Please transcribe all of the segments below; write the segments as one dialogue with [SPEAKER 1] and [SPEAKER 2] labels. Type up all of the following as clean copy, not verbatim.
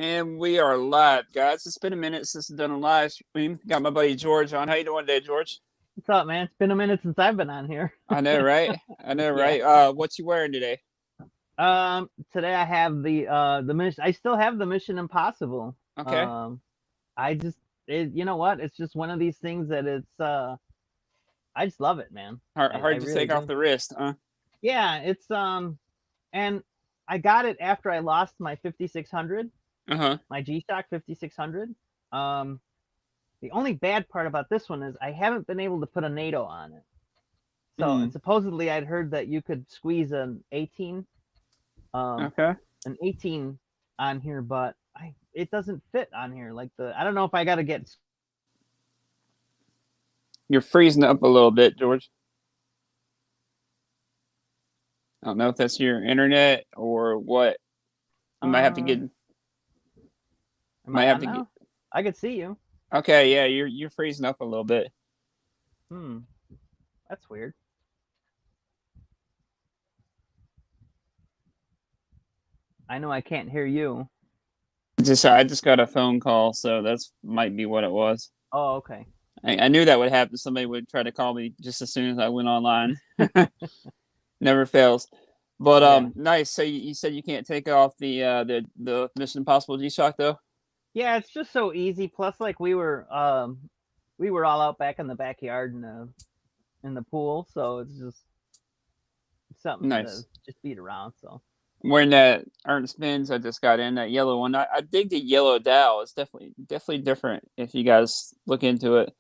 [SPEAKER 1] And we are live, guys. It's been a minute since I've done a live stream. Got my buddy George on. How you doing today, George?
[SPEAKER 2] What's up, man? It's been a minute since I've been on here.
[SPEAKER 1] I know, right? I know,
[SPEAKER 2] Yeah.
[SPEAKER 1] right? What you wearing today?
[SPEAKER 2] Today I have the mission. I still have the Mission Impossible.
[SPEAKER 1] Okay.
[SPEAKER 2] Um, I just you know what? It's just one of these things that I just love it, man. I
[SPEAKER 1] Hard to
[SPEAKER 2] really
[SPEAKER 1] take off
[SPEAKER 2] do.
[SPEAKER 1] the wrist, huh?
[SPEAKER 2] Yeah, and I got it after I lost my 5600,
[SPEAKER 1] Uh-huh.
[SPEAKER 2] my G-Shock 5600. Um, the only bad part about this one is I haven't been able to put a NATO on it. So
[SPEAKER 1] Mm.
[SPEAKER 2] supposedly I'd heard that you could squeeze um,
[SPEAKER 1] Okay.
[SPEAKER 2] an 18 on here, but it doesn't fit on here. I don't know if I got to get.
[SPEAKER 1] You're freezing up a little bit, George. I don't know if that's your internet or what. You might have to get.
[SPEAKER 2] Am
[SPEAKER 1] Might
[SPEAKER 2] I
[SPEAKER 1] have
[SPEAKER 2] on
[SPEAKER 1] to get.
[SPEAKER 2] now? I could see you.
[SPEAKER 1] Okay, yeah, you're freezing up a little bit.
[SPEAKER 2] Hmm, that's weird. I know I can't hear you.
[SPEAKER 1] I just got a phone call, so that's might be what it was.
[SPEAKER 2] Oh, okay.
[SPEAKER 1] I knew that would happen. Somebody would try to call me just as soon as I went online. Never fails. But
[SPEAKER 2] Yeah.
[SPEAKER 1] nice. So you said you can't take off the Mission Impossible G-Shock though?
[SPEAKER 2] Yeah, it's just so easy. Plus, like we were all out back in the backyard in the pool, so it's just something to
[SPEAKER 1] Nice.
[SPEAKER 2] just beat around. So.
[SPEAKER 1] I'm wearing that Ernst Benz I just got in, that yellow one. I dig the yellow dowel. It's definitely different if you guys look into it.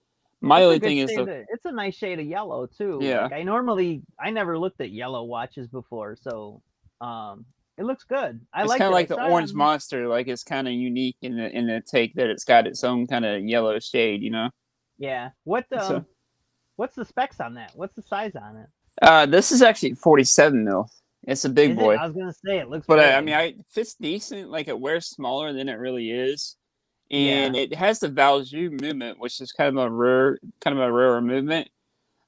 [SPEAKER 1] My
[SPEAKER 2] It's a
[SPEAKER 1] only
[SPEAKER 2] good
[SPEAKER 1] thing is
[SPEAKER 2] shade. It's a nice shade of yellow too.
[SPEAKER 1] yeah,
[SPEAKER 2] Like I never looked at yellow watches before, so it looks good. I
[SPEAKER 1] it's
[SPEAKER 2] liked
[SPEAKER 1] kind of
[SPEAKER 2] it. I
[SPEAKER 1] like the
[SPEAKER 2] saw it
[SPEAKER 1] orange
[SPEAKER 2] on.
[SPEAKER 1] monster. Like it's kind of unique in the take that it's got its own kind of yellow shade, you know.
[SPEAKER 2] Yeah.
[SPEAKER 1] So
[SPEAKER 2] What's the specs on that? What's the size on it?
[SPEAKER 1] this is actually 47 mil. It's a big
[SPEAKER 2] Is it?
[SPEAKER 1] boy.
[SPEAKER 2] I was gonna say it looks
[SPEAKER 1] But I mean,
[SPEAKER 2] big.
[SPEAKER 1] it fits decent. Like it wears smaller than it really is,
[SPEAKER 2] Yeah.
[SPEAKER 1] and it has the value movement, which is kind of a rarer movement.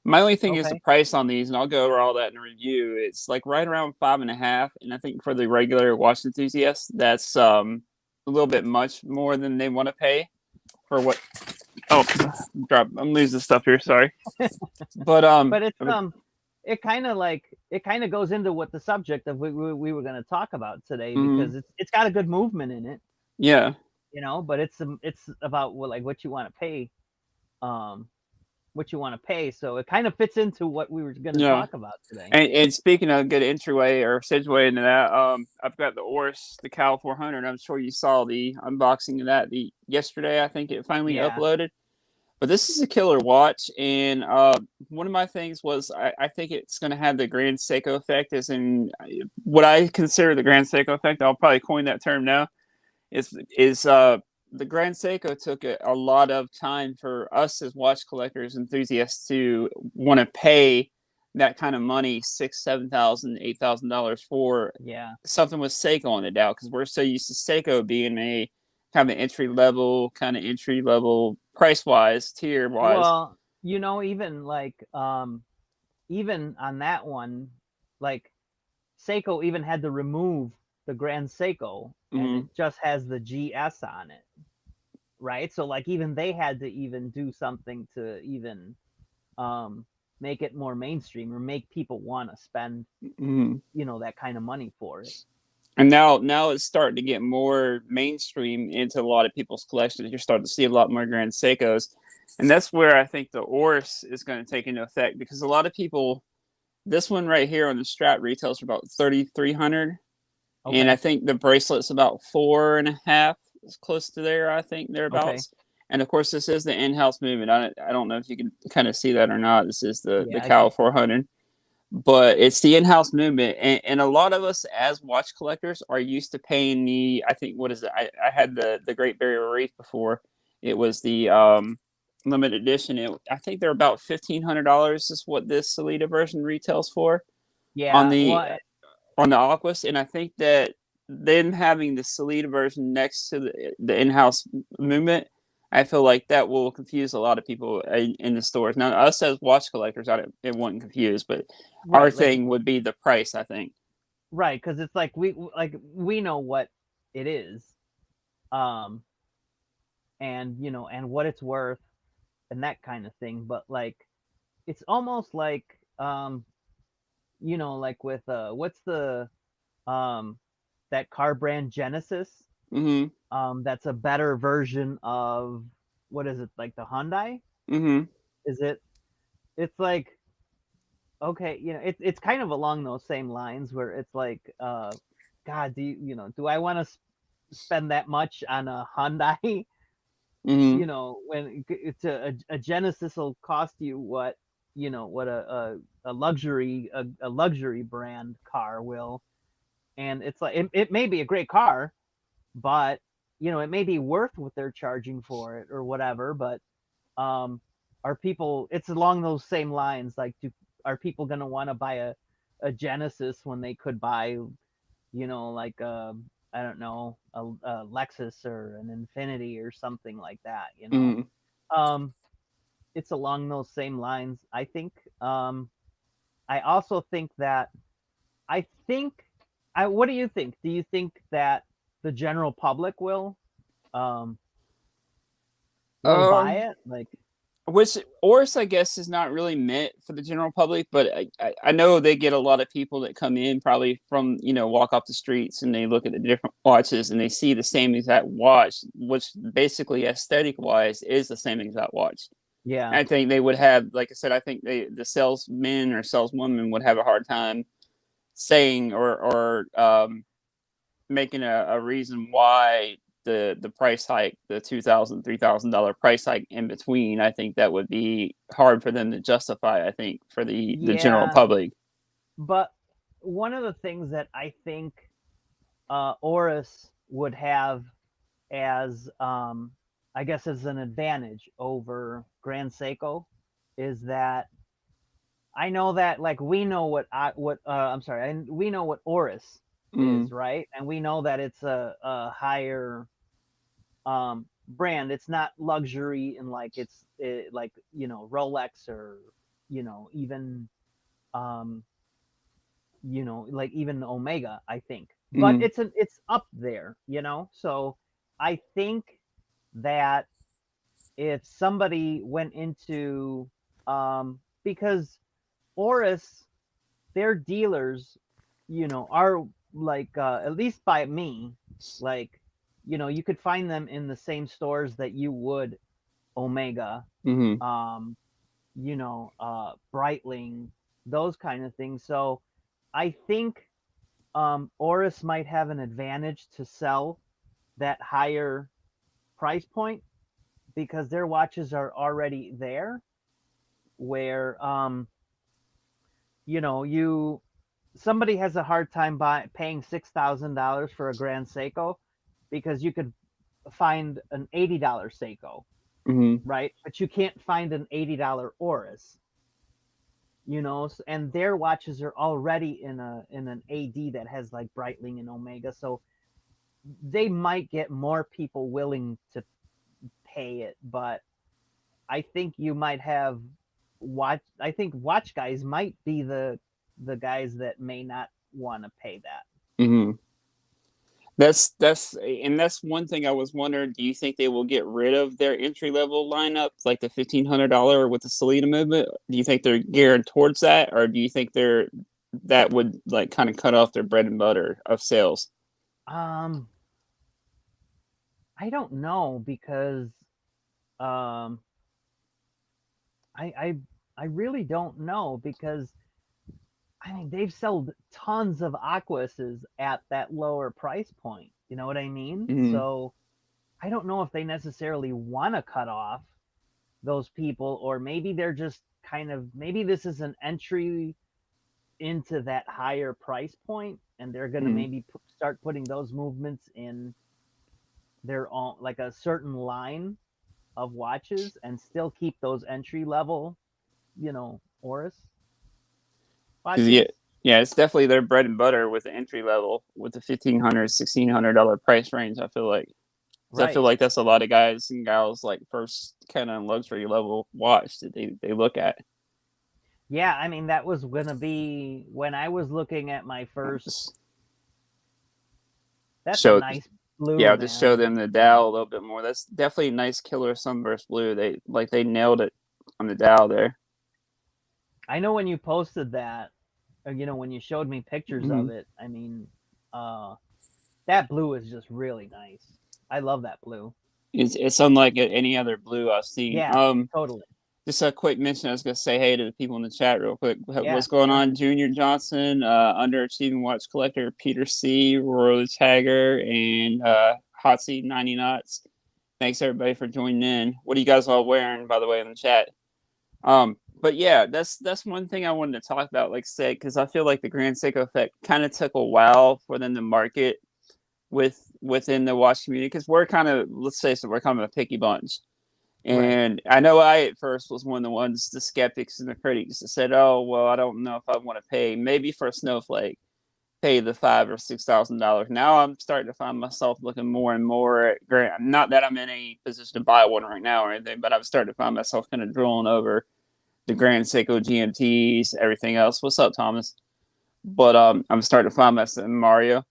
[SPEAKER 1] My only thing is the
[SPEAKER 2] Okay.
[SPEAKER 1] price on these, and I'll go over all that in a review. It's like right around 5.5, and I think for the regular watch enthusiast, that's a little bit much more than they want to pay for what. Oh, drop! I'm losing stuff here. Sorry, but
[SPEAKER 2] But it kind of goes into what the subject of we were going to talk about today
[SPEAKER 1] mm,
[SPEAKER 2] because it's got a good movement in it,
[SPEAKER 1] yeah.
[SPEAKER 2] but it's about what you want to pay, um what you want to pay. So it kind of fits into what we were going to
[SPEAKER 1] Yeah.
[SPEAKER 2] talk about today.
[SPEAKER 1] And speaking of good entryway or segue into that, I've got the Oris, the Cal 400. I'm sure you saw the unboxing of that yesterday. I think it finally
[SPEAKER 2] Yeah.
[SPEAKER 1] uploaded. But this is a killer watch, and one of my things was I think it's going to have the Grand Seiko effect, as in what I consider the Grand Seiko effect. I'll probably coin that term now. Is the Grand Seiko took a lot of time for us as watch collectors enthusiasts to want to pay that kind of money, six, $7,000, $8,000 for
[SPEAKER 2] Yeah.
[SPEAKER 1] something with Seiko on the dial, because we're so used to Seiko being a kind of entry level price wise, tier wise.
[SPEAKER 2] Well, even on that one, like Seiko even had to remove the Grand Seiko and
[SPEAKER 1] Mm-hmm.
[SPEAKER 2] it just has the GS on it, right? So like even they had to even do something to even um make it more mainstream or make people want to spend,
[SPEAKER 1] Mm-hmm.
[SPEAKER 2] that kind of money for it.
[SPEAKER 1] And now it's starting to get more mainstream into a lot of people's collections. You're starting to see a lot more Grand Seikos, and that's where I think the Oris is going to take into effect, because a lot of people, this one right here on the strap retails for about 3,300, and I
[SPEAKER 2] Okay.
[SPEAKER 1] think the bracelet's about 4.5. It's close to there, I think
[SPEAKER 2] Okay.
[SPEAKER 1] thereabouts. And of course, this is the in-house movement. I don't know if you can kind of see that or not. This is the
[SPEAKER 2] Yeah, I
[SPEAKER 1] Cal
[SPEAKER 2] can.
[SPEAKER 1] 400, but it's the in-house movement, and a lot of us as watch collectors are used to paying the, I think, what is it, I had the Great Barrier Reef before. It was the limited edition. I think they're about $1,500 is what this Salida version retails for on
[SPEAKER 2] Yeah.
[SPEAKER 1] the
[SPEAKER 2] Well,
[SPEAKER 1] Aquas. And I think that them having the Salida version next to the in-house movement, I feel like that will confuse a lot of people in the stores. Now, us as watch collectors, it wouldn't confuse, but our
[SPEAKER 2] right,
[SPEAKER 1] thing would be the price, I think.
[SPEAKER 2] right, because it's like we know what it is. um, and and what it's worth and that kind of thing. But like, it's almost like like with what's the um that car brand Genesis,
[SPEAKER 1] Mm-hmm.
[SPEAKER 2] that's a better version of, what is it, like the Hyundai?
[SPEAKER 1] Mm-hmm.
[SPEAKER 2] Is it? It's like, okay, it's kind of along those same lines where it's like, God, do I want to spend that much on a Hyundai?
[SPEAKER 1] Mm-hmm.
[SPEAKER 2] When it's a Genesis will cost you what a luxury brand car will, and it's like it may be a great car, but it may be worth what they're charging for it or whatever, but um are people, it's along those same lines, like, are people going to want to buy a Genesis when they could buy, like, I don't know, a Lexus or an Infinity or something like that.
[SPEAKER 1] Mm-hmm.
[SPEAKER 2] um it's along those same lines, I think. I also think that, I think what do you think? Do you think that the general public um will buy
[SPEAKER 1] Um,
[SPEAKER 2] it? Like,
[SPEAKER 1] which Oris, I guess, is not really meant for the general public, but I know they get a lot of people that come in probably from, walk off the streets and they look at the different watches and they see the same exact watch, which basically aesthetic wise is the same exact watch.
[SPEAKER 2] yeah,
[SPEAKER 1] And I think they would have, like I said, I think the salesmen or saleswomen would have a hard time saying or making a reason why the price hike, the $2,000 $3,000 price hike in between. I think that would be hard for them to justify, I think, for the general
[SPEAKER 2] yeah.
[SPEAKER 1] public.
[SPEAKER 2] But one of the things that I think Oris would have as, I guess, as an advantage over Grand Seiko is that I know that, like, we know I'm sorry, we know what Oris
[SPEAKER 1] Mm,
[SPEAKER 2] is, right? And we know that it's a higher brand. It's not luxury, and like like, Rolex, or even um like even Omega, I think. But
[SPEAKER 1] mm,
[SPEAKER 2] it's up there, so I think that if somebody went into, because Oris, their dealers, are like, at least by me, like, you could find them in the same stores that you would Omega,
[SPEAKER 1] mm,
[SPEAKER 2] um, Breitling, those kind of things. So I think Oris might have an advantage to sell that higher price point because their watches are already there, where you somebody has a hard time paying $6,000 for a Grand Seiko because you could find an $80 Seiko,
[SPEAKER 1] mm.
[SPEAKER 2] right? But you can't find an $80 Oris, and their watches are already in an AD that has like Breitling and Omega, so they might get more people willing to pay it. But I think you might have I think watch guys might be the guys that may not want to pay that.
[SPEAKER 1] Mm. That's one thing I was wondering. Do you think they will get rid of their entry level lineup, like the $1,500 with the Selena movement? Do you think they're geared towards that, or do you think that would like kind of cut off their bread and butter of sales?
[SPEAKER 2] um I don't know, because um I I I really don't know, because I mean, they've sold tons of Aquases at that lower price point. You know what I mean?
[SPEAKER 1] Mm,
[SPEAKER 2] So I don't know if they necessarily want to cut off those people, or maybe they're just kind of, maybe this is an entry into that higher price point, and they're going to
[SPEAKER 1] mm.
[SPEAKER 2] maybe start putting those movements in their own, like a certain line of watches, and still keep those entry level, Oris
[SPEAKER 1] Because yeah,
[SPEAKER 2] watches.
[SPEAKER 1] yeah, it's definitely their bread and butter with the entry level, with the $1,500 $1,600 price range. I feel like, 'cause I feel
[SPEAKER 2] Right.
[SPEAKER 1] like that's a lot of guys and gals like first kind of luxury level watch that they look at.
[SPEAKER 2] Yeah, I mean, that was going to be when I was looking at my first.
[SPEAKER 1] Just
[SPEAKER 2] That's a
[SPEAKER 1] show
[SPEAKER 2] nice. blue,
[SPEAKER 1] Yeah, I'll just show
[SPEAKER 2] man.
[SPEAKER 1] them the dial a little bit more. That's definitely a nice killer sunburst blue. They nailed it on the dial there.
[SPEAKER 2] I know when you posted that, or, when you showed me pictures
[SPEAKER 1] Hmm.
[SPEAKER 2] of it, I mean, uh, that blue is just really nice. I love that blue.
[SPEAKER 1] It's unlike any other blue I've seen.
[SPEAKER 2] Yeah, totally.
[SPEAKER 1] Just a quick mention. I was gonna say hey to the people in the chat real quick.
[SPEAKER 2] Yeah,
[SPEAKER 1] What's going
[SPEAKER 2] sure.
[SPEAKER 1] on, Junior Johnson, underachieving watch collector Peter C, Roy Tagger, and Hotsy 90 knots. Thanks everybody for joining in. What are you guys all wearing, by the way, in the chat? But yeah, that's one thing I wanted to talk about, like I said, because I feel like the Grand Seiko effect kind of took a while for them to market within the watch community, because we're kind of, let's say, so we're kind of a picky bunch.
[SPEAKER 2] Right.
[SPEAKER 1] And I know I at first was one of the ones, the skeptics and the critics that said, "Oh, well, I don't know if I want to pay maybe for a snowflake, pay the $5,000 or $6,000." Now I'm starting to find myself looking more and more at Grand. Not that I'm in any position to buy one right now or anything, but I've started to find myself kind of drilling over the Grand Seiko GMTs, everything else. What's up, Thomas? But I'm starting to find myself Mario.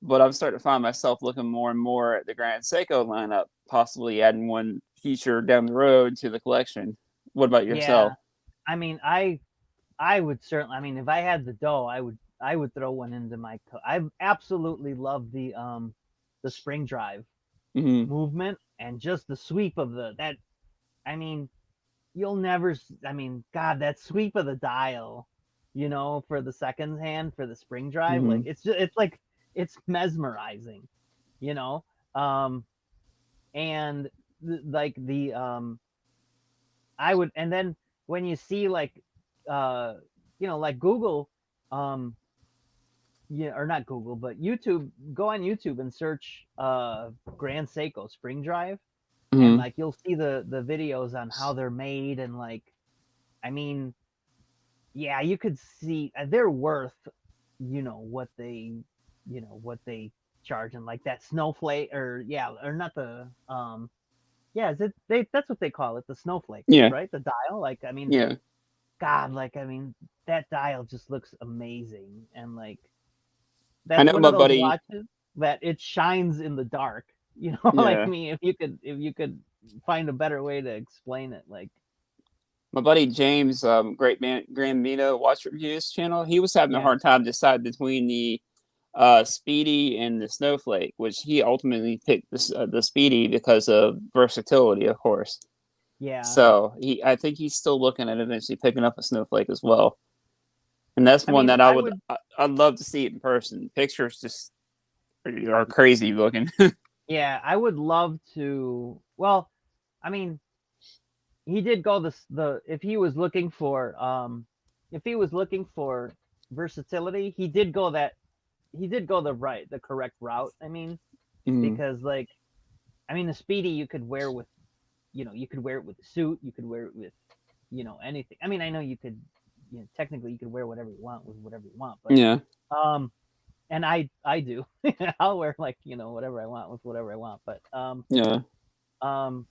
[SPEAKER 1] But I'm starting to find myself looking more and more at the Grand Seiko lineup, possibly adding one feature down the road to the collection. What about
[SPEAKER 2] Yeah.
[SPEAKER 1] yourself?
[SPEAKER 2] I mean, I would certainly. I mean, if I had the dough, I would throw one into my. I absolutely love the spring drive
[SPEAKER 1] Mm-hmm.
[SPEAKER 2] movement and just the sweep of the that. I mean, you'll never. I mean, God, that sweep of the dial, for the second hand for the spring drive, like
[SPEAKER 1] Mm-hmm.
[SPEAKER 2] it's like it's mesmerizing, you know. Um, and like I would, and then when you see like, uh, like Google, um, yeah, or not Google, but YouTube, go on YouTube and search Grand Seiko spring drive, and
[SPEAKER 1] Mm-hmm.
[SPEAKER 2] like you'll see the videos on how they're made, and like, I mean, yeah, you could see they're worth, what they charge, and like that snowflake, or yeah, or not the yeah, is it that's what they call it, the snowflake,
[SPEAKER 1] Yeah.
[SPEAKER 2] right? The dial, like, I mean,
[SPEAKER 1] Yeah.
[SPEAKER 2] God, like, I mean, that dial just looks amazing, and like
[SPEAKER 1] I
[SPEAKER 2] that's
[SPEAKER 1] know
[SPEAKER 2] one
[SPEAKER 1] my
[SPEAKER 2] of those
[SPEAKER 1] buddy.
[SPEAKER 2] watches that it shines in the dark. Like
[SPEAKER 1] Yeah.
[SPEAKER 2] me, if you could find a better way to explain it, like,
[SPEAKER 1] My buddy James, Great Man Gambino Watch Reviews channel, he was having a
[SPEAKER 2] yeah,
[SPEAKER 1] hard time deciding between the Speedy and the Snowflake, which he ultimately picked the Speedy because of versatility, of course.
[SPEAKER 2] yeah.
[SPEAKER 1] So I think he's still looking at eventually picking up a Snowflake as well, and that's
[SPEAKER 2] I
[SPEAKER 1] one
[SPEAKER 2] mean,
[SPEAKER 1] that I'd love to see it in person. Pictures just are crazy looking.
[SPEAKER 2] yeah, I would love to. Well, I mean, he did go the if he was looking for versatility, he did go the correct route. I mean,
[SPEAKER 1] Mm,
[SPEAKER 2] because like, I mean, the Speedy you could wear with, you could wear it with a suit, you could wear it with, anything. I mean, I know you could, technically you could wear whatever you want with whatever you want, but
[SPEAKER 1] yeah,
[SPEAKER 2] um, and I do. I'll wear, like, whatever I want with whatever I want, but
[SPEAKER 1] yeah.
[SPEAKER 2] um,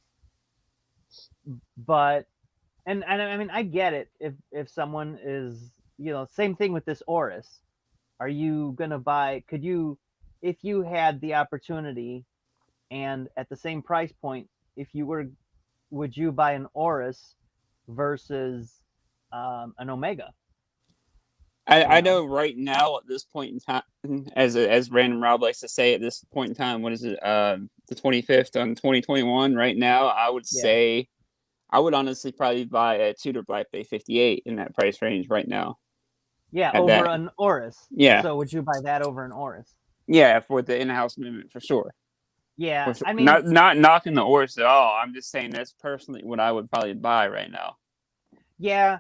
[SPEAKER 2] but and I mean, I get it, if someone is, same thing with this Oris. Are you gonna buy? Could you, if you had the opportunity and at the same price point, if you were, would you buy an Oris versus an Omega? You
[SPEAKER 1] I
[SPEAKER 2] know?
[SPEAKER 1] know right now at this point in time, as Random Rob likes to say, at this point in time, what is it? The 25th on 2021. Right now, I would
[SPEAKER 2] Yeah.
[SPEAKER 1] say I would honestly probably buy a Tudor Black Bay 58 in that price range right now.
[SPEAKER 2] Yeah,
[SPEAKER 1] At
[SPEAKER 2] over
[SPEAKER 1] that,
[SPEAKER 2] an Oris.
[SPEAKER 1] yeah,
[SPEAKER 2] So would you buy that over an Oris?
[SPEAKER 1] yeah, for the in-house movement for sure. For
[SPEAKER 2] Yeah,
[SPEAKER 1] sure.
[SPEAKER 2] I mean,
[SPEAKER 1] Not knocking the Oris at all. I'm just saying that's personally what I would probably buy right now.
[SPEAKER 2] yeah,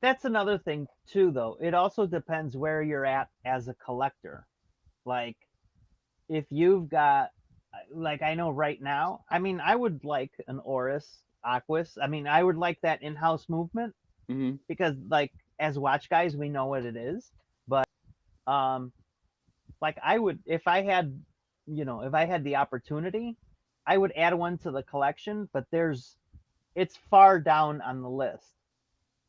[SPEAKER 2] that's another thing too, though. It also depends where you're at as a collector. Like, if you've got, like, I know right now, I mean, I would like an Oris Aquis. I mean, I would like that in-house movement,
[SPEAKER 1] Hmm.
[SPEAKER 2] because, like, as watch guys, we know what it is. But um, like, I would, if I had the opportunity, I would add one to the collection. But it's far down on the list.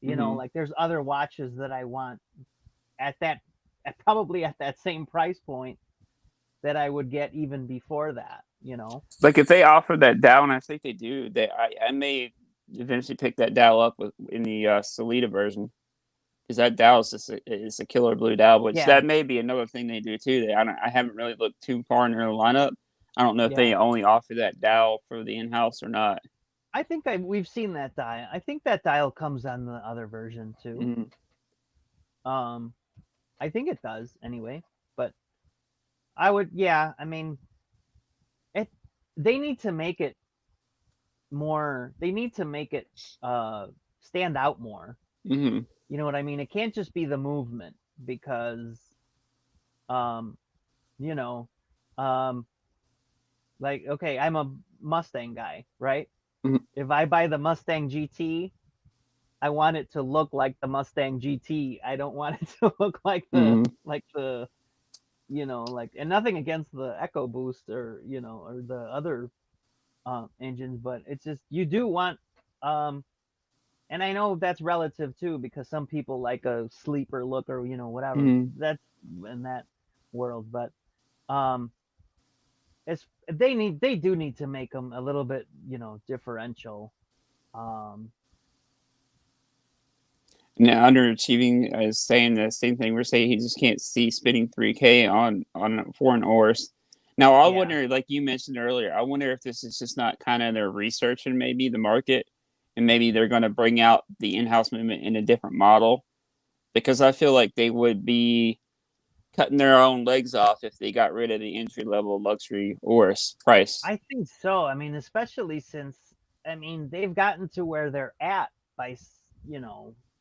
[SPEAKER 1] Hmm.
[SPEAKER 2] Like, there's other watches that I want at that, probably at that same price point, that I would get even before that, you know.
[SPEAKER 1] Like if they offer that dial, and I think they do, I may eventually pick that dial up in the Solita version, because that dial is a killer blue dial. Which
[SPEAKER 2] Yeah,
[SPEAKER 1] that may be another thing they do too. I haven't really looked too far in their lineup. I don't know if
[SPEAKER 2] yeah.
[SPEAKER 1] they only offer that dial for the in-house or not.
[SPEAKER 2] I think we've seen that dial. I think that dial comes on the other version too.
[SPEAKER 1] Mm-hmm.
[SPEAKER 2] Um, I think it does anyway. But I would, yeah. I mean, it. They need to make it more. They need to make it stand out more.
[SPEAKER 1] Mm-hmm.
[SPEAKER 2] You know what I mean? It can't just be the movement because, um, you know, um, like okay, I'm a Mustang guy, right?
[SPEAKER 1] Mm-hmm.
[SPEAKER 2] If I buy the Mustang GT, I want it to look like the Mustang GT. I don't want it to look
[SPEAKER 1] Mm-hmm.
[SPEAKER 2] like the like, and nothing against the Echo Boost or or the other engines, but it's just you do want and I know that's relative too because some people like a sleeper look or whatever.
[SPEAKER 1] Mm-hmm.
[SPEAKER 2] That's in that world, but um they do need to make them a little bit differential. um
[SPEAKER 1] Now, underachieving is saying the same thing. We're saying he just can't see spinning 3K on for an Oris. Now, I
[SPEAKER 2] yeah,
[SPEAKER 1] wonder, like you mentioned earlier, I wonder if this is just not kind of their research and maybe the market, and maybe they're going to bring out the in-house movement in a different model, because I feel like they would be cutting their own legs off if they got rid of the entry-level luxury Oris price.
[SPEAKER 2] I think so. I mean, especially since they've gotten to where they're at by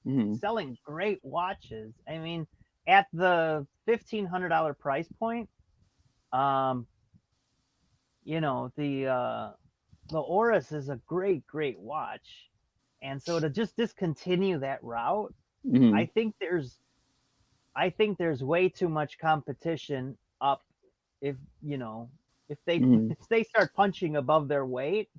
[SPEAKER 1] Mm-hmm.
[SPEAKER 2] selling great watches. I mean, at the $1,500 price point, um, the Oris is a great watch, and so to just discontinue that route,
[SPEAKER 1] Mm-hmm.
[SPEAKER 2] I think there's way too much competition up. If if they
[SPEAKER 1] Mm-hmm.
[SPEAKER 2] if they start punching above their weight,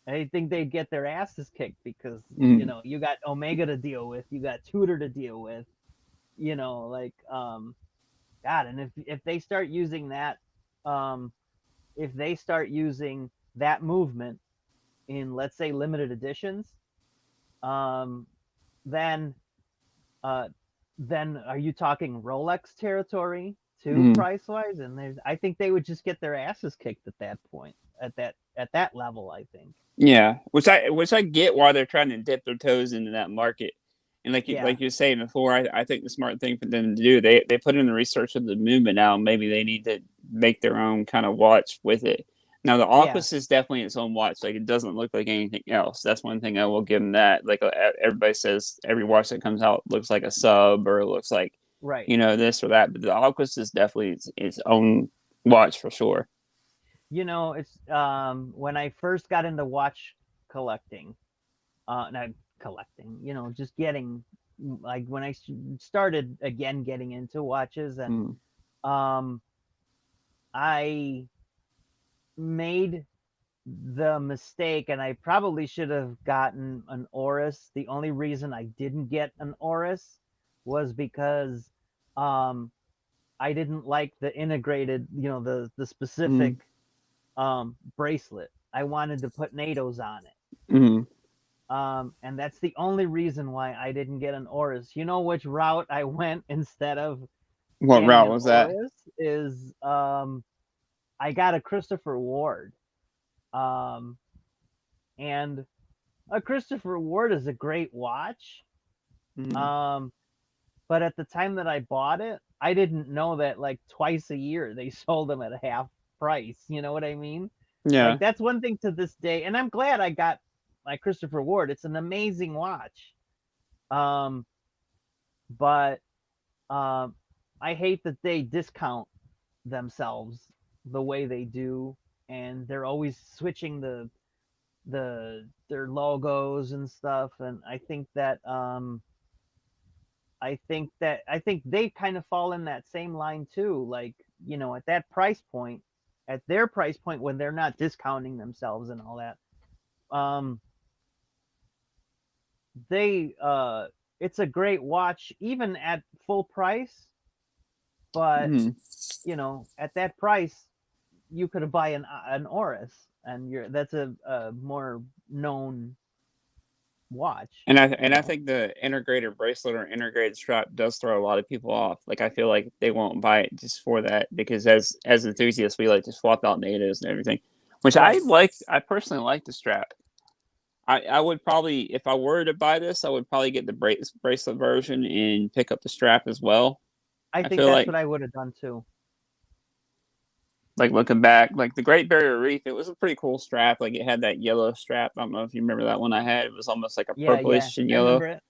[SPEAKER 2] I think they get their asses kicked because
[SPEAKER 1] Mm-hmm.
[SPEAKER 2] you got Omega to deal with, you got Tudor to deal with, like God, and if they start using that, um, if they start using that movement in, let's say, limited editions, um, then uh, then are you talking Rolex territory too,
[SPEAKER 1] Mm-hmm.
[SPEAKER 2] price wise? And I think they would just get their asses kicked at that point, at that level. I think.
[SPEAKER 1] Yeah, which I get why they're trying to dip their toes into that market, and
[SPEAKER 2] Yeah,
[SPEAKER 1] like you were saying before, I think the smart thing for them to do, they put in the research of the movement now. Maybe they need to make their own kind of watch with it. Now the
[SPEAKER 2] yeah,
[SPEAKER 1] Aquas is definitely its own watch. Like it doesn't look like anything else. That's one thing I will give them that. Like everybody says, every watch that comes out looks like a sub or looks like
[SPEAKER 2] right.
[SPEAKER 1] this or that. But the Aquas is definitely its own watch for sure.
[SPEAKER 2] It's when I first got into watch collecting, not collecting, just getting, like, when I started again getting into watches, and
[SPEAKER 1] Mm,
[SPEAKER 2] um I made the mistake, and I probably should have gotten an Oris. The only reason I didn't get an Oris was because um I didn't like the integrated, the
[SPEAKER 1] mm,
[SPEAKER 2] specific bracelet. I wanted to put NATOs on it.
[SPEAKER 1] mm.
[SPEAKER 2] And that's the only reason why I didn't get an Oris. You know which route I went instead of
[SPEAKER 1] What
[SPEAKER 2] getting
[SPEAKER 1] route
[SPEAKER 2] an
[SPEAKER 1] was that?
[SPEAKER 2] Oris is I got a Christopher Ward. Um, and a Christopher Ward is a great watch.
[SPEAKER 1] Mm,
[SPEAKER 2] Um, but at the time that I bought it, I didn't know that like twice a year they sold them at half price. You know what I mean? Like
[SPEAKER 1] yeah.
[SPEAKER 2] that's one thing to this day, and I'm glad I got my Christopher Ward. It's an amazing watch. Um, but um, I hate that they discount themselves the way they do, and they're always switching their logos and stuff. And I think they kind of fall in that same line too. Like, at that price point, at their price point, when they're not discounting themselves and all that, um, they it's a great watch even at full price. but
[SPEAKER 1] Mhm.
[SPEAKER 2] you know, at that price, you could buy an Oris, and that's a more known watch.
[SPEAKER 1] And
[SPEAKER 2] You
[SPEAKER 1] I
[SPEAKER 2] know,
[SPEAKER 1] think the integrated bracelet or integrated strap does throw a lot of people off. Like I feel like they won't buy it just for that because as enthusiasts we like to swap out NATOs and everything. Which I
[SPEAKER 2] right?
[SPEAKER 1] like. I personally like the strap. I would probably, if I were to buy this, I would probably get the bracelet version and pick up the strap as well.
[SPEAKER 2] I
[SPEAKER 1] I
[SPEAKER 2] think
[SPEAKER 1] feel
[SPEAKER 2] that's what I would have done too.
[SPEAKER 1] like looking back, like the Great Barrier Reef, it was a pretty cool strap. Like it had that yellow strap. I don't know if you remember that one I had. It was almost like a
[SPEAKER 2] Yeah,
[SPEAKER 1] purplish and
[SPEAKER 2] I remember
[SPEAKER 1] yellow.
[SPEAKER 2] it.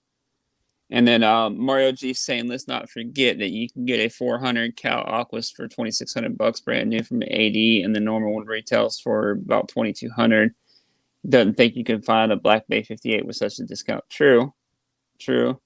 [SPEAKER 1] And then Mario G saying, let's not forget that you can get a 400 cal Aquas for $2,600 brand new from AD, and the normal one retails for about 2,200. Doesn't think you can find a Black Bay 58 with such a discount. True, true.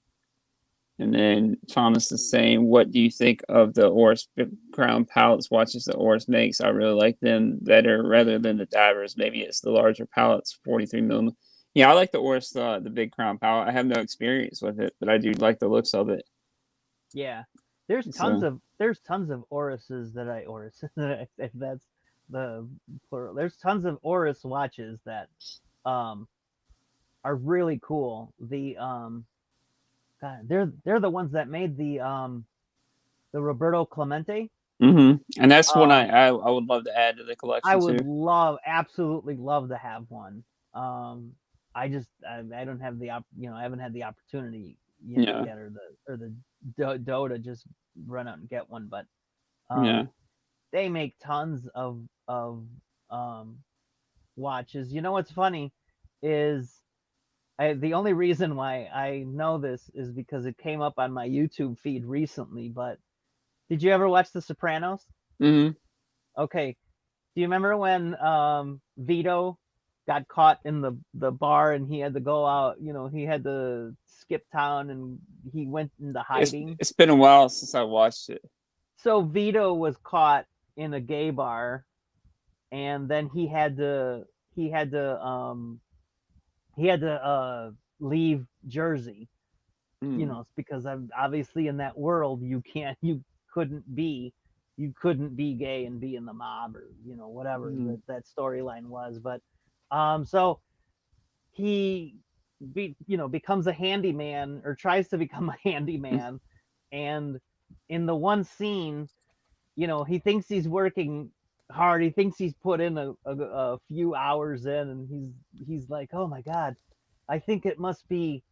[SPEAKER 1] And then Thomas is saying, what do you think of the Oris Crown pallets watches that Oris makes? I really like them better rather than the divers. Maybe it's the larger pallets, 43 millimeter. Yeah, I like the Oris, the big crown pallet. I have no experience with it, but I do like the looks of it.
[SPEAKER 2] Yeah, there's tons
[SPEAKER 1] So,
[SPEAKER 2] of Orises that I Oris if that's the plural. There's tons of Oris watches that um are really cool. God, they're the ones that made the Roberto Clemente.
[SPEAKER 1] and that's one
[SPEAKER 2] Um,
[SPEAKER 1] I would love to add to the
[SPEAKER 2] I
[SPEAKER 1] collection
[SPEAKER 2] would
[SPEAKER 1] too.
[SPEAKER 2] absolutely love to have one. I just I don't have I haven't had the opportunity
[SPEAKER 1] Yeah,
[SPEAKER 2] yet, or the dough to just run out and get one. But
[SPEAKER 1] yeah.
[SPEAKER 2] they make tons of um watches. You know what's funny is the only reason why I know this is because it came up on my YouTube feed recently. But did you ever watch The Sopranos?
[SPEAKER 1] hmm
[SPEAKER 2] Okay. Do you remember when Vito got caught in the bar and he had to go out? You know, he had to skip town and he went into hiding.
[SPEAKER 1] It's been a while since I watched it.
[SPEAKER 2] So Vito was caught in a gay bar, and then he had to um he had to leave Jersey. You
[SPEAKER 1] Mm,
[SPEAKER 2] know, because I'm obviously in that world couldn't be you couldn't be gay and be in the mob, or whatever
[SPEAKER 1] mm,
[SPEAKER 2] that storyline was. But so he becomes a handyman, or tries to become a
[SPEAKER 1] mm.
[SPEAKER 2] handyman. And in the one scene, he thinks he's working hard, he thinks he's put in a few hours in, and he's like, oh my god, I think it must be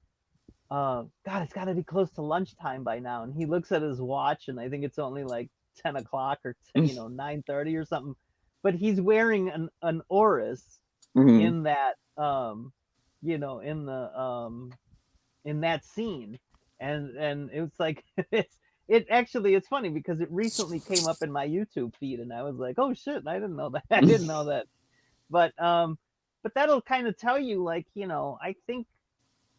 [SPEAKER 2] God, it's got to be close to lunchtime by now. And he looks at his watch, and I think it's only like 10 o'clock, or 9:30 or something. But he's wearing an Oris
[SPEAKER 1] Mhm.
[SPEAKER 2] in that in the in that scene. And it's like it's funny because it recently came up in my YouTube feed, and I was like, oh shit, I didn't know that. I didn't know that. But that'll kind of tell you, like, I think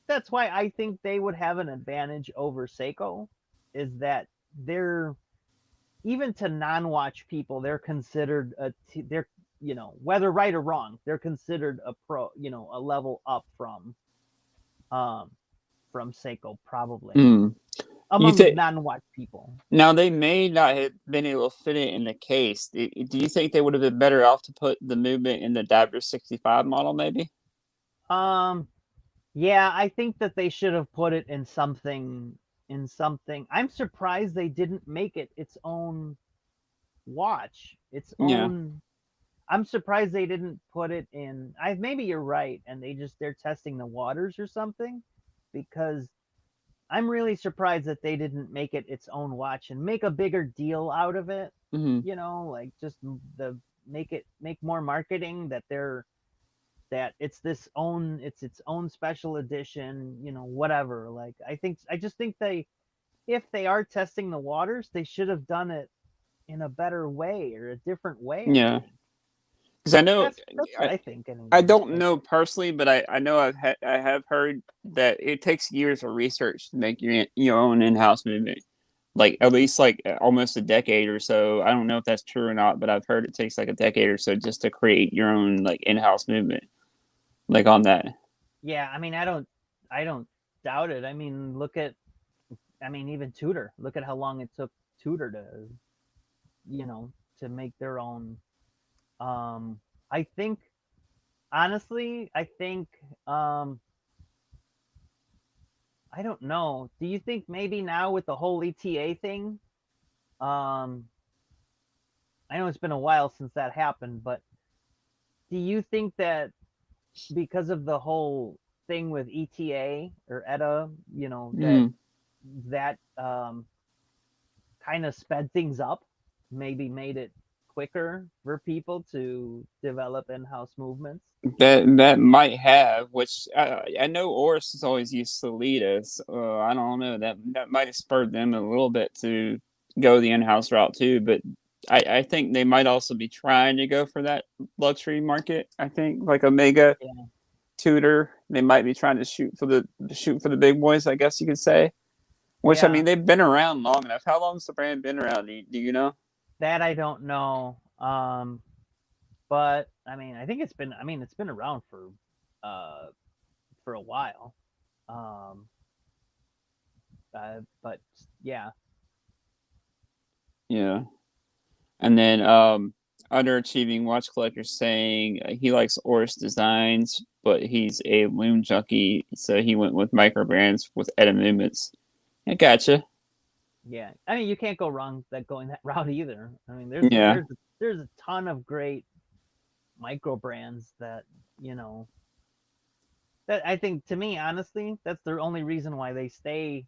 [SPEAKER 2] that's why I think they would have an advantage over Seiko, is that they're, even to non-watch people, they're considered they're, whether right or wrong, they're considered a pro, a level up um Seiko, probably,
[SPEAKER 1] Mm. You
[SPEAKER 2] among
[SPEAKER 1] think
[SPEAKER 2] non-watch people.
[SPEAKER 1] now they may not have been able to fit it in the case. Do you think they would have been better off to put the movement in the Diver 65 model, maybe?
[SPEAKER 2] Um, yeah, I think that they should have put it in something. I'm surprised they didn't make it its own watch, its
[SPEAKER 1] Yeah.
[SPEAKER 2] own. I'm surprised they didn't put it in. Maybe you're right, and they're testing the waters or something, because I'm really surprised that they didn't make it its own watch and make a bigger deal out of it.
[SPEAKER 1] hmm
[SPEAKER 2] Like, just the make more marketing, that it's its own special edition. Whatever. Like, I just think if they are testing the waters, they should have done it in a better way, or a different way. I
[SPEAKER 1] Yeah.
[SPEAKER 2] think.
[SPEAKER 1] Because I know
[SPEAKER 2] That's what
[SPEAKER 1] I,
[SPEAKER 2] I think,
[SPEAKER 1] I
[SPEAKER 2] anyways.
[SPEAKER 1] don't
[SPEAKER 2] But
[SPEAKER 1] know personally, but I know I have heard that it takes years of research to make your own in-house movement. Like at least like almost a decade or so. I don't know if that's true or not, but I've heard it takes like a decade or so just to create your own like in-house movement. Like on that.
[SPEAKER 2] yeah, I mean, I don't doubt it. I mean, even Tudor. Look at how long it took Tudor to, to make their own. I think honestly, I don't know. Do you think maybe now with the whole ETA thing, um, I know it's been a while since that happened, but do you think that because of the whole thing with ETA or ETA,
[SPEAKER 1] Mm.
[SPEAKER 2] that kind of sped things up, maybe made it quicker for people to develop in-house movements?
[SPEAKER 1] That might have, which I know Oris has always used Solitas. I don't know, that might have spurred them a little bit to go the in-house route too. But I think they might also be trying to go for that luxury market. I think like Omega,
[SPEAKER 2] Yeah.
[SPEAKER 1] Tudor, they might be trying to shoot for the big boys, I guess you could say. Which I
[SPEAKER 2] Yeah,
[SPEAKER 1] mean, they've been around long enough. How long's the brand been around? Do you know?
[SPEAKER 2] that I don't know. But I mean, it's been around uh for a while. Um, but yeah,
[SPEAKER 1] Yeah. And then underachieving watch collector saying he likes Oris designs, but he's a loom junkie, so he went with micro brands with edit movements. I gotcha.
[SPEAKER 2] yeah. I mean, you can't go wrong that going that route either. I mean,
[SPEAKER 1] Yeah.
[SPEAKER 2] there's a ton of great micro brands that you know that I think, to me, honestly, that's the only reason why they stay.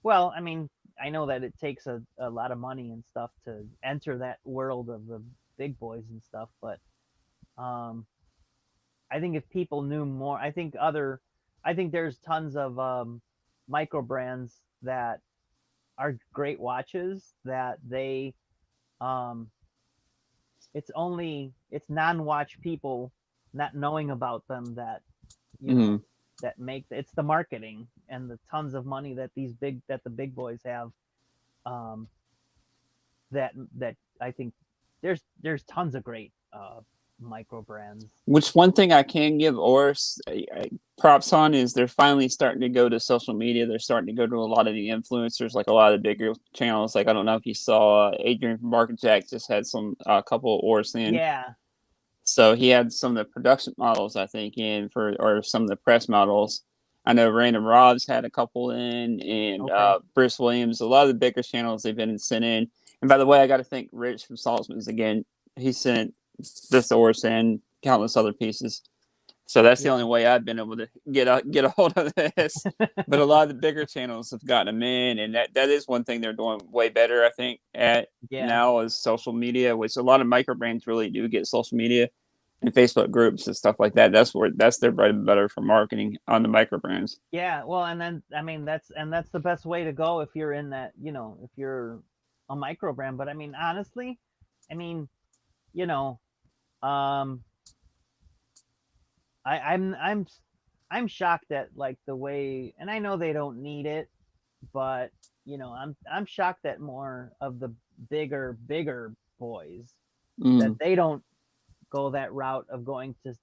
[SPEAKER 2] Well, I mean, I know that it takes a lot of money and stuff to enter that world of the big boys and stuff, but um, I think if people knew more, I think there's tons of micro brands that are great watches that um, it's non-watch people not knowing about them that you
[SPEAKER 1] Hmm.
[SPEAKER 2] know that make it's the marketing and the tons of money that the big boys have, um, that I think there's tons of great micro brands.
[SPEAKER 1] Which one thing I can give Oris props on is they're finally starting to go to social media. They're starting to go to a lot of the influencers, like a lot of the bigger channels. Like I don't know if you saw Adrian from Market Jack just had some a couple of Oris in.
[SPEAKER 2] Yeah,
[SPEAKER 1] So he had some of the production models, I think, in for or some of the press models. I know Random Robs had a couple in, and
[SPEAKER 2] okay.
[SPEAKER 1] Bruce Williams. A lot of the bigger channels they've been sent in. And by the way, I got to thank Rich from Saltzman's again. He sent this Oris and countless other pieces. So that's the
[SPEAKER 2] Yeah.
[SPEAKER 1] only way I've been able to get a hold of this. But a lot of the bigger channels have gotten them in, and that is one thing they're doing way better, I think, at
[SPEAKER 2] Yeah.
[SPEAKER 1] now is social media, which a lot of micro brands really do get social media and Facebook groups and stuff like that. That's their bread and butter for marketing on the micro brands.
[SPEAKER 2] Yeah, well, and then I mean that's the best way to go if you're in that, if you're a micro brand. But I mean, honestly, I mean, you know, um, I'm shocked at like the way, and I know they don't need it, but I'm shocked at more of the bigger boys that
[SPEAKER 1] Mm.
[SPEAKER 2] they don't go that route of going to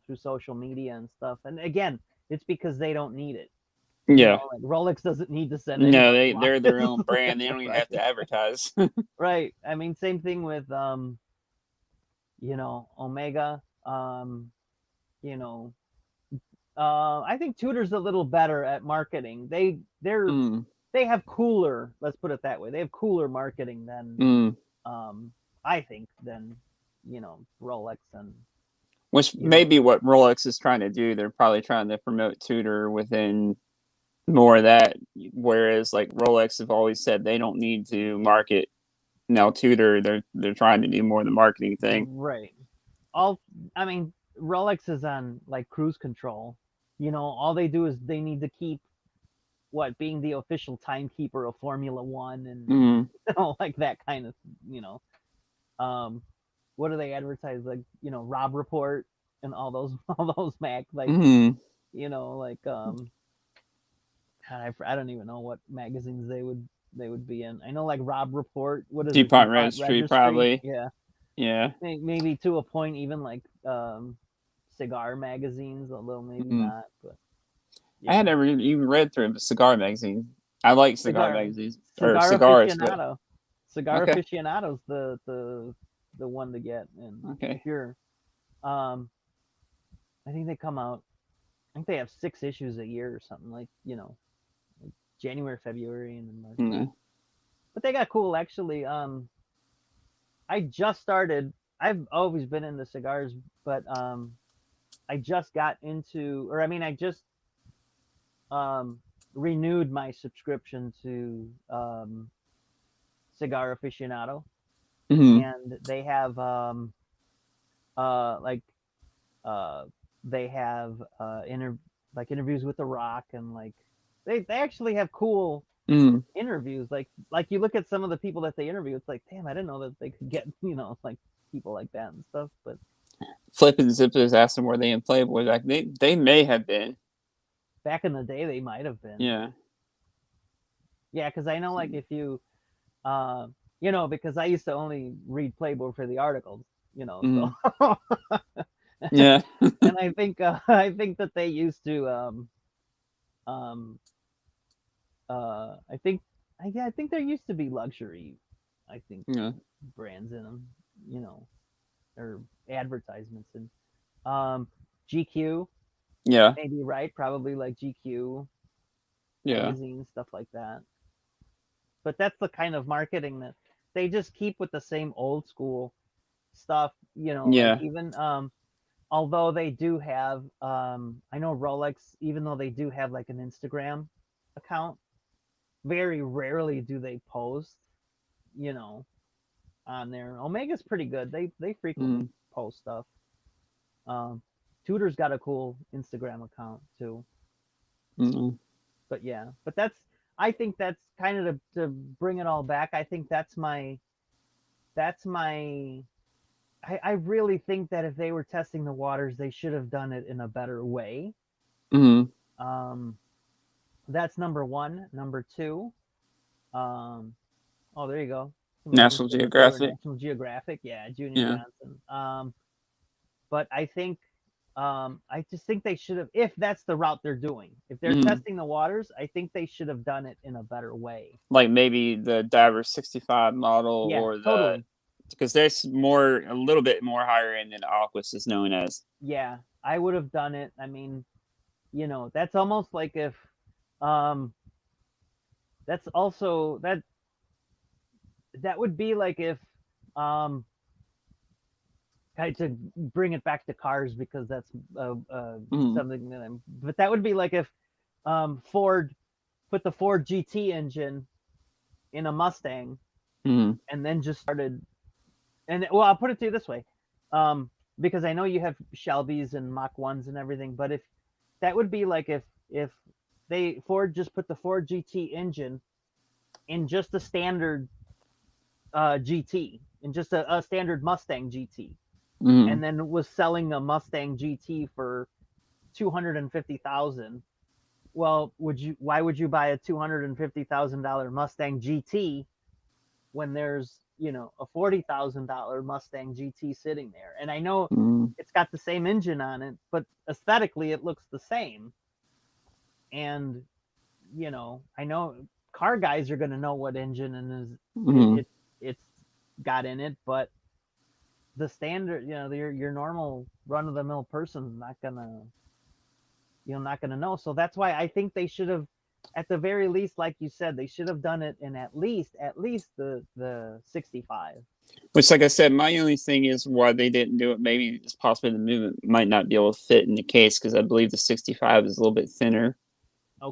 [SPEAKER 2] through social media and stuff. And again, it's because they don't need it.
[SPEAKER 1] Yeah.
[SPEAKER 2] Like Rolex doesn't need to send
[SPEAKER 1] No,
[SPEAKER 2] anybody
[SPEAKER 1] they're their
[SPEAKER 2] watches.
[SPEAKER 1] own brand. They don't even
[SPEAKER 2] Right.
[SPEAKER 1] have to advertise.
[SPEAKER 2] Right. I mean, same thing with Omega. You know, I think Tudor's a little better at marketing.
[SPEAKER 1] Mm.
[SPEAKER 2] They have cooler, let's put it that way. They have cooler marketing than
[SPEAKER 1] Mm.
[SPEAKER 2] I think than Rolex and
[SPEAKER 1] Which
[SPEAKER 2] you
[SPEAKER 1] may
[SPEAKER 2] know
[SPEAKER 1] be what Rolex is trying to do. They're probably trying to promote Tudor within more of that. Whereas like Rolex have always said they don't need to market. Now Tudor, they're trying to do more of the marketing thing.
[SPEAKER 2] right. All I mean, Rolex is on like cruise control. All they do is they need to keep being the official timekeeper of Formula One and
[SPEAKER 1] Mm.
[SPEAKER 2] like that kind of um what do they advertise, like Rob Report and all those all those like
[SPEAKER 1] Mm.
[SPEAKER 2] like God, I don't even know what magazines they would be in. I know like Rob Report. What is it?
[SPEAKER 1] DuPont
[SPEAKER 2] DuPont
[SPEAKER 1] Registry,
[SPEAKER 2] Registry.
[SPEAKER 1] probably.
[SPEAKER 2] Yeah,
[SPEAKER 1] Yeah.
[SPEAKER 2] maybe to a point even like cigar magazines, although maybe
[SPEAKER 1] Mm.
[SPEAKER 2] not. But
[SPEAKER 1] I had
[SPEAKER 2] yeah,
[SPEAKER 1] never even read through a cigar magazine. I like cigar
[SPEAKER 2] cigar
[SPEAKER 1] magazines or
[SPEAKER 2] cigar
[SPEAKER 1] cigars, but
[SPEAKER 2] aficionado. Cigar
[SPEAKER 1] Okay.
[SPEAKER 2] Aficionado's the one to get. And
[SPEAKER 1] Okay.
[SPEAKER 2] if you're, I think they come out. I think they have 6 issues a year or something, like like January, February, and then March.
[SPEAKER 1] Mm-hmm.
[SPEAKER 2] But they got cool actually. I just started. I've always been into cigars, but I just got into, or I mean, I just um, renewed my subscription to Cigar Aficionado,
[SPEAKER 1] Mm-hmm.
[SPEAKER 2] and they have like uh, they have like interviews with The Rock, and like they actually have cool
[SPEAKER 1] Mm-hmm.
[SPEAKER 2] interviews. Like you look at some of the people that they interview, it's like, damn, I didn't know that they could get like people like that and stuff. But
[SPEAKER 1] Flip and Zippers asked them were they in Playboy. Like they may have been.
[SPEAKER 2] back in the day, they might have been.
[SPEAKER 1] Yeah.
[SPEAKER 2] Yeah, because I know, like, if you uh, because I used to only read Playboy for the articles,
[SPEAKER 1] Mm-hmm.
[SPEAKER 2] so
[SPEAKER 1] Yeah.
[SPEAKER 2] and I think that they used to um I think I think there used to be luxury, I think,
[SPEAKER 1] Yeah.
[SPEAKER 2] brands in them, or advertisements. And GQ,
[SPEAKER 1] Yeah.
[SPEAKER 2] maybe, right? Probably like GQ
[SPEAKER 1] Yeah.
[SPEAKER 2] magazine, stuff like that. But that's the kind of marketing that they just keep with the same old school stuff, like,
[SPEAKER 1] Yeah.
[SPEAKER 2] even although they do have, I know Rolex, even though they do have like an Instagram account, very rarely do they post, you know, on there. Omega's pretty good. They
[SPEAKER 1] Mm-hmm.
[SPEAKER 2] frequently post stuff. Um, Tudor's got a cool Instagram account too.
[SPEAKER 1] Mm-hmm.
[SPEAKER 2] But yeah, but I think that's kind of to bring it all back. I think that's my I really think that if they were testing the waters, they should have done it in a better way.
[SPEAKER 1] Mm-hmm.
[SPEAKER 2] Um, that's number one. Number two, um, oh, there you go. Somebody just
[SPEAKER 1] National
[SPEAKER 2] said that they were
[SPEAKER 1] Geographic.
[SPEAKER 2] National Geographic. Yeah, Junior
[SPEAKER 1] Yeah.
[SPEAKER 2] Johnson. But I think, I just think they should have, if that's the route they're doing, if they're
[SPEAKER 1] Mm-hmm.
[SPEAKER 2] testing the waters, I think they should have done it in a better way.
[SPEAKER 1] Like maybe the Diver 65 model
[SPEAKER 2] Yeah,
[SPEAKER 1] or the
[SPEAKER 2] totally.
[SPEAKER 1] because there's a little bit more higher end than Aquas is known as.
[SPEAKER 2] Yeah, I would have done it. I mean, that's almost like if, um, that's also that would be like if, um, kind to bring it back to cars, because that's
[SPEAKER 1] Mm-hmm.
[SPEAKER 2] something that but that would be like if Ford put the Ford GT engine in a Mustang,
[SPEAKER 1] Mm-hmm.
[SPEAKER 2] and then just started. And well, I'll put it to you this way, because I know you have Shelby's and Mach 1s and everything, but if that would be like if Ford just put the Ford GT engine in just a standard GT, in just a standard Mustang GT,
[SPEAKER 1] Mm-hmm.
[SPEAKER 2] and then was selling a Mustang GT for 250,000. Well, why would you buy a $250,000 Mustang GT when there's, a $40,000 Mustang GT sitting there? And I know
[SPEAKER 1] Mm-hmm.
[SPEAKER 2] it's got the same engine on it, but aesthetically it looks the same. And I know car guys are going to know what engine and
[SPEAKER 1] Mm-hmm.
[SPEAKER 2] it's got in it, but the standard, your normal run of the mill person's not gonna, not gonna know. So that's why I think they should have, at the very least, like you said, they should have done it in at least the 65.
[SPEAKER 1] Which, like I said, my only thing is why they didn't do it. Maybe it's possibly the movement might not be able to fit in the case because I believe the 65 is a little bit thinner.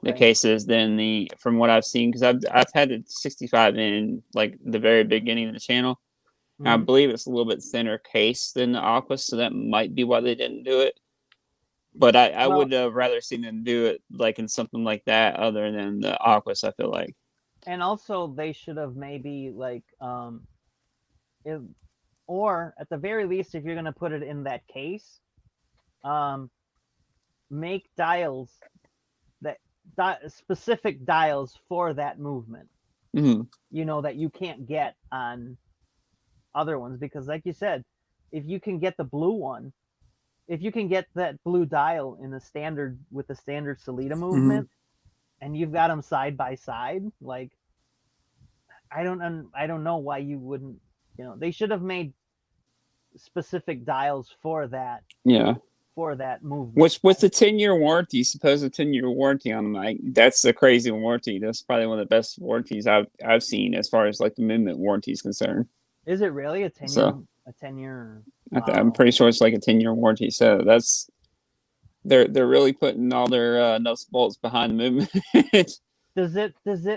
[SPEAKER 1] The
[SPEAKER 2] Okay.
[SPEAKER 1] cases than from what I've seen, because I've had the 65 in like the very beginning of the channel. And I
[SPEAKER 2] Mm-hmm.
[SPEAKER 1] believe it's a little bit thinner case than the Aqua, so that might be why they didn't do it. But I
[SPEAKER 2] Well,
[SPEAKER 1] would have rather seen them do it like in something like that other than the Aquas, I feel like.
[SPEAKER 2] and also they should have maybe like, if, or at the very least, if you're gonna put it in that case, um, make dials that specific dials for that movement.
[SPEAKER 1] Mm-hmm.
[SPEAKER 2] That you can't get on other ones, because like you said, if you can get the blue one, if you can get that blue dial in the standard with the standard Salida
[SPEAKER 1] Mm-hmm.
[SPEAKER 2] movement, and you've got them side by side, like, I don't know why you wouldn't. They should have made specific dials for that
[SPEAKER 1] Yeah.
[SPEAKER 2] movement.
[SPEAKER 1] Which with the 10-year warranty, suppose a 10-year warranty on them, that's a crazy warranty. That's probably one of the best warranties I've seen as far as like the movement warranty is concerned.
[SPEAKER 2] Is it really a 10-year?
[SPEAKER 1] So
[SPEAKER 2] A 10-year?
[SPEAKER 1] I'm pretty sure it's like a 10-year warranty. So they're really putting all their nuts and bolts behind the movement.
[SPEAKER 2] Does it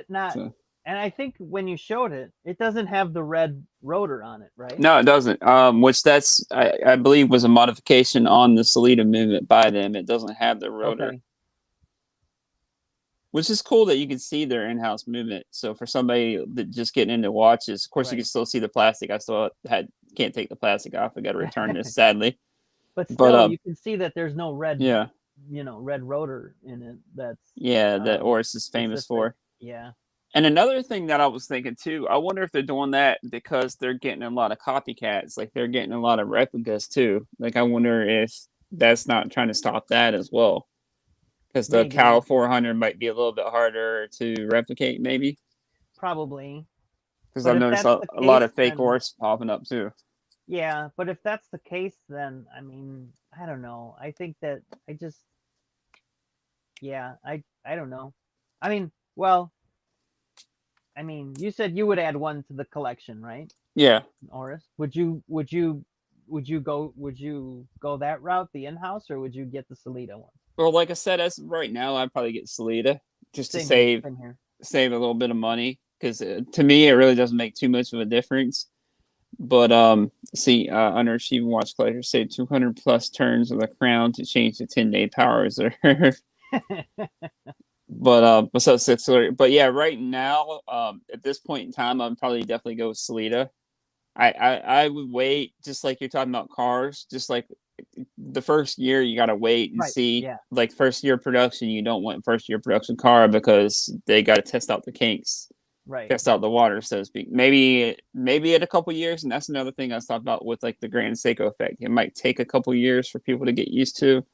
[SPEAKER 2] not?
[SPEAKER 1] So,
[SPEAKER 2] And I think when you showed it, it doesn't have the red rotor on it, right?
[SPEAKER 1] no, it doesn't. Which I believe was a modification on the Salida movement by them. It doesn't have the rotor.
[SPEAKER 2] Okay.
[SPEAKER 1] Which is cool that you can see their in-house movement. So for somebody that just getting into watches, of course you can still see the plastic. I still can't take the plastic off. I got to return this sadly.
[SPEAKER 2] But still, you can see that there's no red.
[SPEAKER 1] Yeah.
[SPEAKER 2] Red rotor in it.
[SPEAKER 1] That Oris is famous for.
[SPEAKER 2] Yeah.
[SPEAKER 1] And another thing that I was thinking too, I wonder if they're doing that because they're getting a lot of copycats. Like they're getting a lot of replicas too. Like I wonder if that's not trying to stop that as well. Because the Cal 400 might be a little bit harder to replicate, maybe.
[SPEAKER 2] Probably.
[SPEAKER 1] Because I've noticed a lot of fake Oris popping up too.
[SPEAKER 2] Yeah, but if that's the case, then I mean, I don't know. I think that I don't know. I mean, well, you said you would add one to the collection, right?
[SPEAKER 1] Yeah.
[SPEAKER 2] Oris, would you go that route, the in-house, or would you get the Salida one?
[SPEAKER 1] Well, like I said, as right now, I'd probably get Salida just to save a little bit of money. Because to me, it really doesn't make too much of a difference. But under Achieving Watch Collector, say 200 plus turns of the crown to change the 10-day power reserve. But yeah, right now, at this point in time, I'm probably definitely go with Salida. I would wait, just like you're talking about cars, just like the first year you gotta wait and see.
[SPEAKER 2] Yeah.
[SPEAKER 1] Like first year production, you don't want first year production car because they got to test out the kinks,
[SPEAKER 2] right?
[SPEAKER 1] Test out the water, so to speak. Maybe at a couple years, and that's another thing I was talking about with like the Grand Seiko effect. It might take a couple years for people to get used to.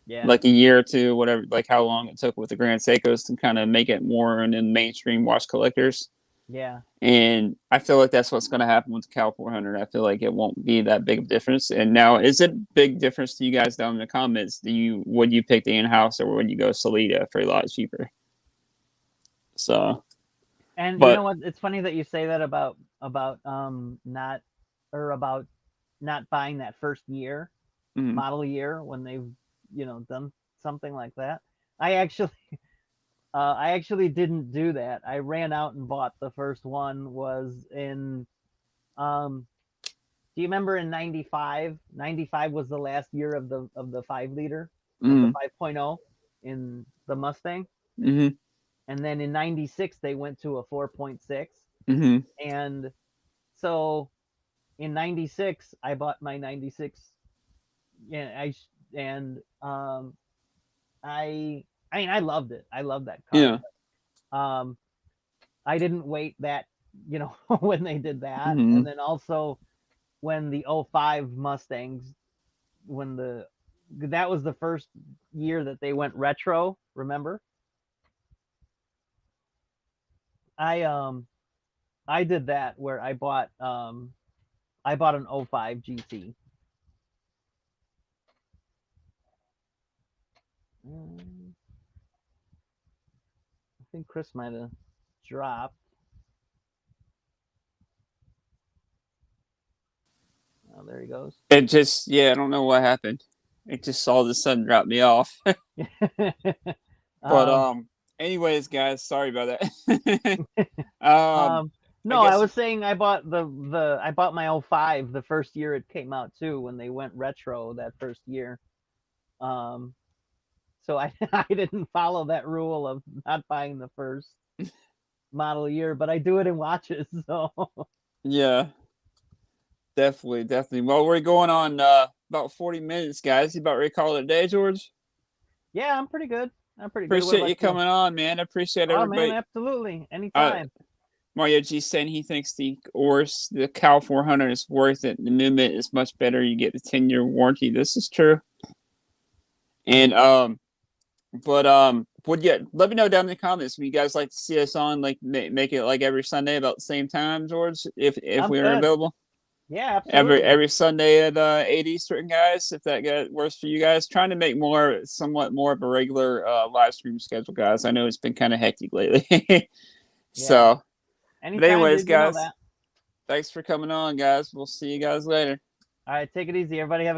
[SPEAKER 2] Yeah.
[SPEAKER 1] Like a year or two, whatever, like how long it took with the Grand Seikos to kind of make it more in the mainstream watch collectors.
[SPEAKER 2] Yeah.
[SPEAKER 1] And I feel like that's what's going to happen with the Cal 400. I feel like it won't be that big of a difference. And now, is it a big difference to you guys down in the comments? Would you pick the in-house or would you go Salida for a lot cheaper? So.
[SPEAKER 2] And you know what? It's funny that you say that about not buying that first year, model year when they've done something like that. I actually didn't do that. I ran out and bought the first one. Was in do you remember in 95? 95 was the last year of the 5-liter, the 5.0 in the Mustang.
[SPEAKER 1] Mm-hmm.
[SPEAKER 2] And then in 96 they went to a 4.6.
[SPEAKER 1] Mm-hmm.
[SPEAKER 2] And so in 96 I bought my 96. Yeah, I loved it. I loved that car.
[SPEAKER 1] Yeah.
[SPEAKER 2] But, I didn't wait that, when they did that.
[SPEAKER 1] Mm-hmm.
[SPEAKER 2] And then also when the 05 Mustangs, that was the first year that they went retro, remember? I did that where I bought an 05 GT. I think Chris might have dropped. Oh, there he goes.
[SPEAKER 1] It just, I don't know what happened. It just all of a sudden dropped me off. But anyways, guys, sorry about that.
[SPEAKER 2] No, I was saying I bought I bought my 05 the first year it came out too, when they went retro that first year. So I didn't follow that rule of not buying the first model year, but I do it in watches. So
[SPEAKER 1] yeah, definitely. Well, we're going on about 40 minutes, guys. You about ready to call it a day, George?
[SPEAKER 2] Yeah, I'm pretty good.
[SPEAKER 1] Appreciate you coming on, man. I appreciate everybody.
[SPEAKER 2] Man, absolutely. Anytime.
[SPEAKER 1] Mario G saying he thinks the Oris, the Cal 400 is worth it. The movement is much better. You get the 10-year warranty. This is true. And would you let me know down in the comments? Would you guys like to see us on like make it like every Sunday about the same time, George? If
[SPEAKER 2] Sounds
[SPEAKER 1] we are
[SPEAKER 2] good.
[SPEAKER 1] available.
[SPEAKER 2] Yeah, absolutely.
[SPEAKER 1] Every Sunday at 8 Eastern, guys. If that works for you guys, trying to make somewhat more of a regular live stream schedule, guys. I know it's been kind of hectic lately. So, but
[SPEAKER 2] Anytime,
[SPEAKER 1] anyways,
[SPEAKER 2] dude, you know
[SPEAKER 1] guys,
[SPEAKER 2] that.
[SPEAKER 1] thanks for coming on, guys. We'll see you guys later.
[SPEAKER 2] All right, take it easy, everybody. Have a